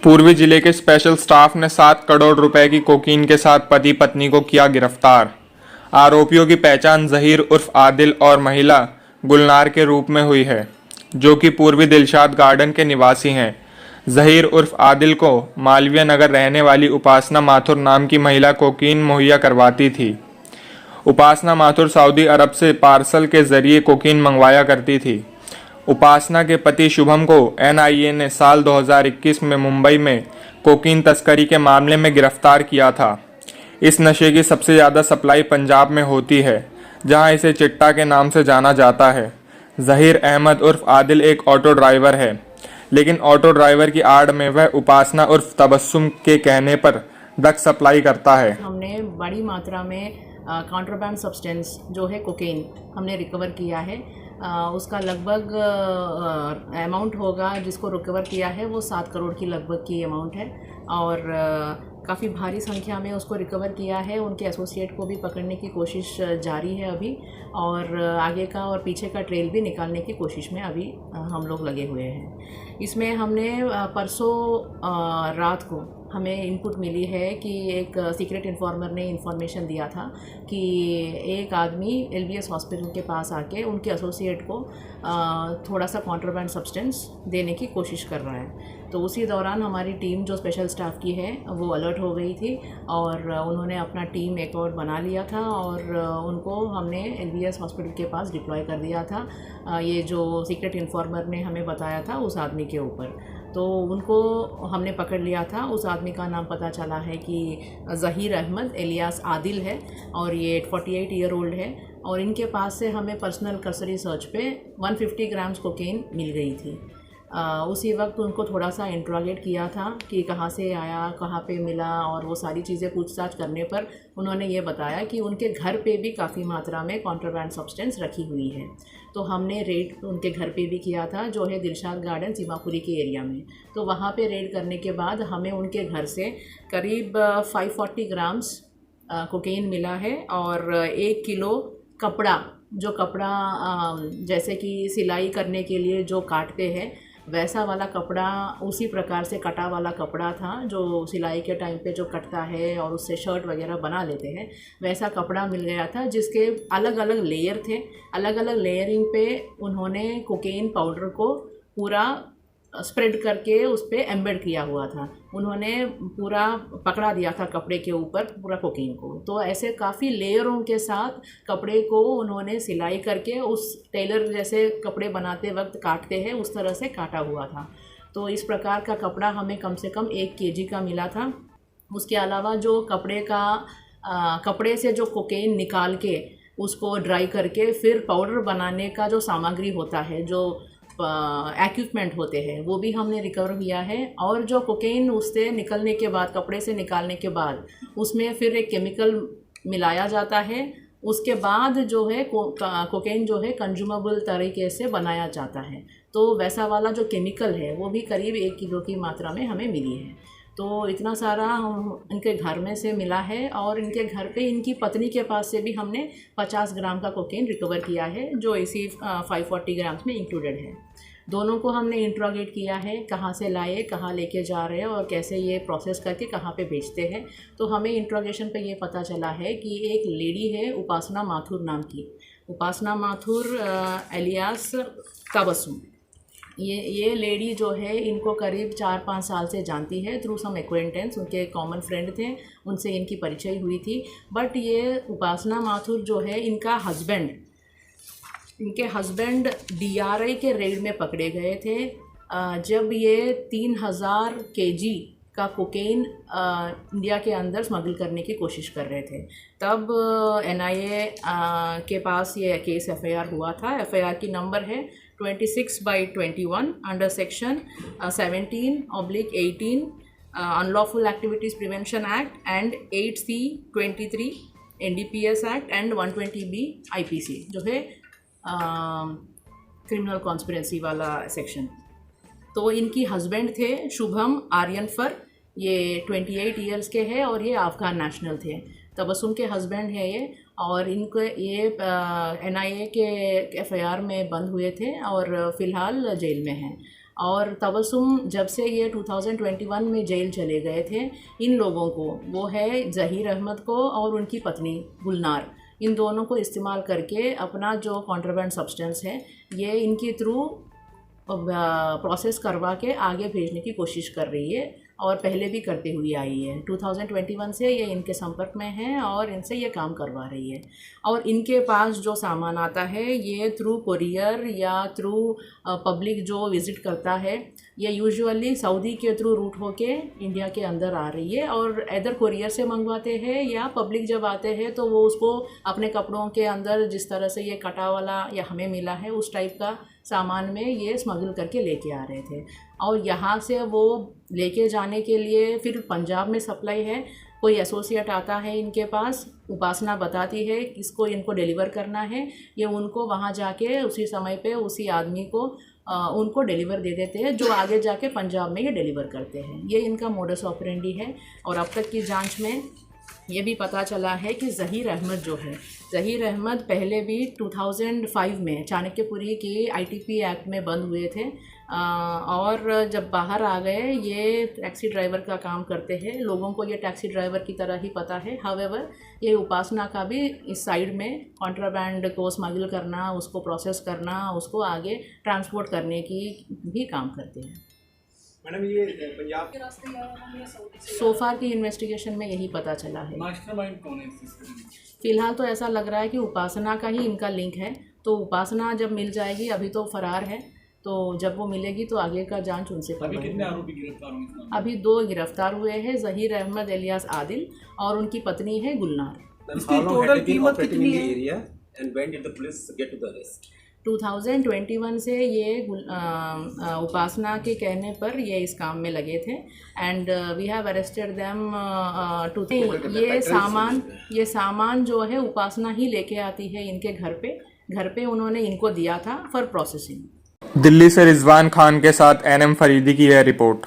पूर्वी जिले के स्पेशल स्टाफ ने 7 करोड़ रुपए की कोकीन के साथ पति पत्नी को किया गिरफ्तार। आरोपियों की पहचान जहीर उर्फ आदिल और महिला गुलनार के रूप में हुई है, जो कि पूर्वी दिलशाद गार्डन के निवासी हैं। जहीर उर्फ आदिल को मालवीय नगर रहने वाली उपासना माथुर नाम की महिला कोकीन मुहैया करवाती थी। उपासना माथुर सऊदी अरब से पार्सल के जरिए कोकीन मंगवाया करती थी। उपासना के पति शुभम को एनआईए ने साल 2021 में मुंबई में कोकीन तस्करी के मामले में गिरफ्तार किया था। इस नशे की सबसे ज़्यादा सप्लाई पंजाब में होती है, जहां इसे चिट्टा के नाम से जाना जाता है। जहीर अहमद उर्फ आदिल एक ऑटो ड्राइवर है, लेकिन ऑटो ड्राइवर की आड़ में वह उपासना उर्फ तबस्सुम के कहने पर ड्रग्स सप्लाई करता है। हमने बड़ी मात्रा में कॉन्ट्राबैंड सब्सटेंस जो है कोकेन हमने रिकवर किया है। उसका लगभग अमाउंट होगा जिसको रिकवर किया है वो 7 करोड़ की लगभग की अमाउंट है और काफ़ी भारी संख्या में उसको रिकवर किया है। उनके एसोसिएट को भी पकड़ने की कोशिश जारी है अभी, और आगे का और पीछे का ट्रेल भी निकालने की कोशिश में अभी हम लोग लगे हुए हैं। इसमें हमने परसों रात को हमें इनपुट मिली है कि एक सीक्रेट इन्फॉर्मर ने इन्फॉर्मेशन दिया था कि एक आदमी एलबीएस हॉस्पिटल के पास आके उनके एसोसिएट को थोड़ा सा कॉन्ट्राबैंड सब्सटेंस देने की कोशिश कर रहा है। तो उसी दौरान हमारी टीम जो स्पेशल स्टाफ की है वो अलर्ट हो गई थी और उन्होंने अपना टीम एक और बना लिया था और उनको हमने एलबीएस हॉस्पिटल के पास डिप्लॉय कर दिया था। ये जो सीक्रेट इन्फॉर्मर ने हमें बताया था उस आदमी के ऊपर, तो उनको हमने पकड़ लिया था। उस आदमी का नाम पता चला है कि जहीर अहमद एलियास आदिल है और ये 48 ईयर ओल्ड है। और इनके पास से हमें पर्सनल कर्सरी सर्च पे 150 ग्राम्स कोकेन मिल गई थी। उसी वक्त उनको थोड़ा सा इंट्रोगेट किया था कि कहाँ से आया, कहाँ पे मिला, और वो सारी चीज़ें पूछताछ करने पर उन्होंने ये बताया कि उनके घर पे भी काफ़ी मात्रा में कॉन्ट्राबैंड सब्सटेंस रखी हुई है। तो हमने रेड उनके घर पे भी किया था, जो है दिलशाद गार्डन सीमापुरी के एरिया में। तो वहाँ पे रेड करने के बाद हमें उनके घर से करीब 540 ग्राम्स कोकेन मिला है और 1 किलो कपड़ा, जो कपड़ा जैसे कि सिलाई करने के लिए जो काटते हैं वैसा वाला कपड़ा, उसी प्रकार से कटा वाला कपड़ा था जो सिलाई के टाइम पे जो कटता है और उससे शर्ट वगैरह बना लेते हैं, वैसा कपड़ा मिल गया था जिसके अलग अलग लेयर थे। अलग अलग लेयरिंग पे उन्होंने कोकेन पाउडर को पूरा स्प्रेड करके उस पर एम्बेड किया हुआ था। उन्होंने पूरा पकड़ा दिया था कपड़े के ऊपर पूरा कोकीन को। तो ऐसे काफ़ी लेयरों के साथ कपड़े को उन्होंने सिलाई करके उस टेलर जैसे कपड़े बनाते वक्त काटते हैं उस तरह से काटा हुआ था। तो इस प्रकार का कपड़ा हमें कम से कम 1 केजी का मिला था। उसके अलावा जो कपड़े से जो कोकेन निकाल के उसको ड्राई करके फिर पाउडर बनाने का जो सामग्री होता है, जो इक्विपमेंट होते हैं, वो भी हमने रिकवर किया है। और जो कोकेन उससे निकलने के बाद, कपड़े से निकालने के बाद उसमें फिर एक केमिकल मिलाया जाता है। उसके बाद जो है कोकेन जो है कंज्यूमेबल तरीके से बनाया जाता है। तो वैसा वाला जो केमिकल है वो भी करीब 1 किलो की मात्रा में हमें मिली है। तो इतना सारा हम इनके घर में से मिला है और इनके घर पे इनकी पत्नी के पास से भी हमने 50 ग्राम का कोकेन रिकवर किया है, जो इसी 540 ग्राम्स में इंक्लूडेड है। दोनों को हमने इंट्रोगेट किया है, कहाँ से लाए, कहाँ लेके जा रहे हैं और कैसे ये प्रोसेस करके कहाँ पे बेचते हैं। तो हमें इंट्रोगेशन पे ये पता चला है कि एक लेडी है उपासना माथुर नाम की, उपासना माथुर एलियास तबस्सुम। ये लेडी जो है इनको करीब 4-5 साल से जानती है थ्रू सम एक्वेंटेंस। उनके कॉमन फ्रेंड थे, उनसे इनकी परिचय हुई थी। बट ये उपासना माथुर जो है इनके हस्बैंड DRI के रेड में पकड़े गए थे जब ये 3000 केजी का कोकेन इंडिया के अंदर स्मगल करने की कोशिश कर रहे थे। तब NIA के पास ये केस FIR हुआ था। FIR की नंबर है 26/21 under section 17/18 unlawful activities prevention act and 8C23 NDPS act and 120B IPC, जो है क्रिमिनल कॉन्स्पिरेसी वाला सेक्शन। तो इनकी हस्बैंड थे शुभम आर्यनफर, ये 28 ईयर्स के हैं और ये अफगान नेशनल थे। तबस्सुम के हस्बैंड है ये, और इनको ये NIA के FIR में बंद हुए थे और फ़िलहाल जेल में हैं। और तबस्सुम जब से ये 2021 में जेल चले गए थे, इन लोगों को, वो है ज़हीर अहमद को और उनकी पत्नी गुलनार, इन दोनों को इस्तेमाल करके अपना जो कॉन्ट्राबैंड सब्सटेंस है ये इनके थ्रू प्रोसेस करवा के आगे भेजने की कोशिश कर रही है और पहले भी करती हुई आई है। 2021 से ये इनके संपर्क में है और इनसे ये काम करवा रही है। और इनके पास जो सामान आता है ये थ्रू कोरियर या थ्रू पब्लिक जो विज़िट करता है, ये यूजुअली सऊदी के थ्रू रूट होके इंडिया के अंदर आ रही है और इधर कोरियर से मंगवाते हैं या पब्लिक जब आते हैं तो वो उसको अपने कपड़ों के अंदर जिस तरह से ये कटा वाला या हमें मिला है उस टाइप का सामान में ये स्मगल करके लेके आ रहे थे। और यहाँ से वो लेके जाने के लिए फिर पंजाब में सप्लाई है, कोई एसोसिएट आता है इनके पास, उपासना बताती है किसको इनको डिलीवर करना है, ये उनको वहाँ जाके उसी समय पे उसी आदमी को उनको डिलीवर दे देते हैं जो आगे जाके पंजाब में ये डिलीवर करते हैं। ये इनका मोडस ऑपरेंडी है। और अब तक की जांच में ये भी पता चला है कि ज़हीर अहमद जो है, ज़हीर अहमद पहले भी 2005 में चाणक्यपुरी की आईटीपी एक्ट में बंद हुए थे और जब बाहर आ गए ये टैक्सी ड्राइवर का काम करते हैं। लोगों को ये टैक्सी ड्राइवर की तरह ही पता है। हावेवर ये उपासना का भी इस साइड में कॉन्ट्राबैंड को स्मगल करना, उसको प्रोसेस करना, उसको आगे ट्रांसपोर्ट करने की भी काम करते हैं। मैडम ये पंजाब के रास्ते या सऊदी से सोफार की इन्वेस्टिगेशन में यही पता चला है। मास्टरमाइंड कौन है इस चीज़ का? फिलहाल तो ऐसा लग रहा है कि उपासना का ही इनका लिंक है। तो उपासना जब मिल जाएगी, अभी तो फरार है, तो जब वो मिलेगी तो आगे का जांच उनसे अभी कितने करवाएंगे। आरोपी गिरफ्तार हुए? अभी 2 गिरफ्तार हुए हैं, ज़हीर अहमद एलियास आदिल और उनकी पत्नी है गुलनार। इसकी टोटल कीमत कितनी है? And when did the police get to the arrest? 2021 से ये उपासना के कहने पर ये इस काम में लगे थे and we have arrested them too. ये सामान जो है उपासना ही लेके आती है इनके घर पे उन्होंने इनको दिया था फॉर प्रोसेसिंग। दिल्ली से रिजवान खान के साथ एनएम फरीदी की यह रिपोर्ट।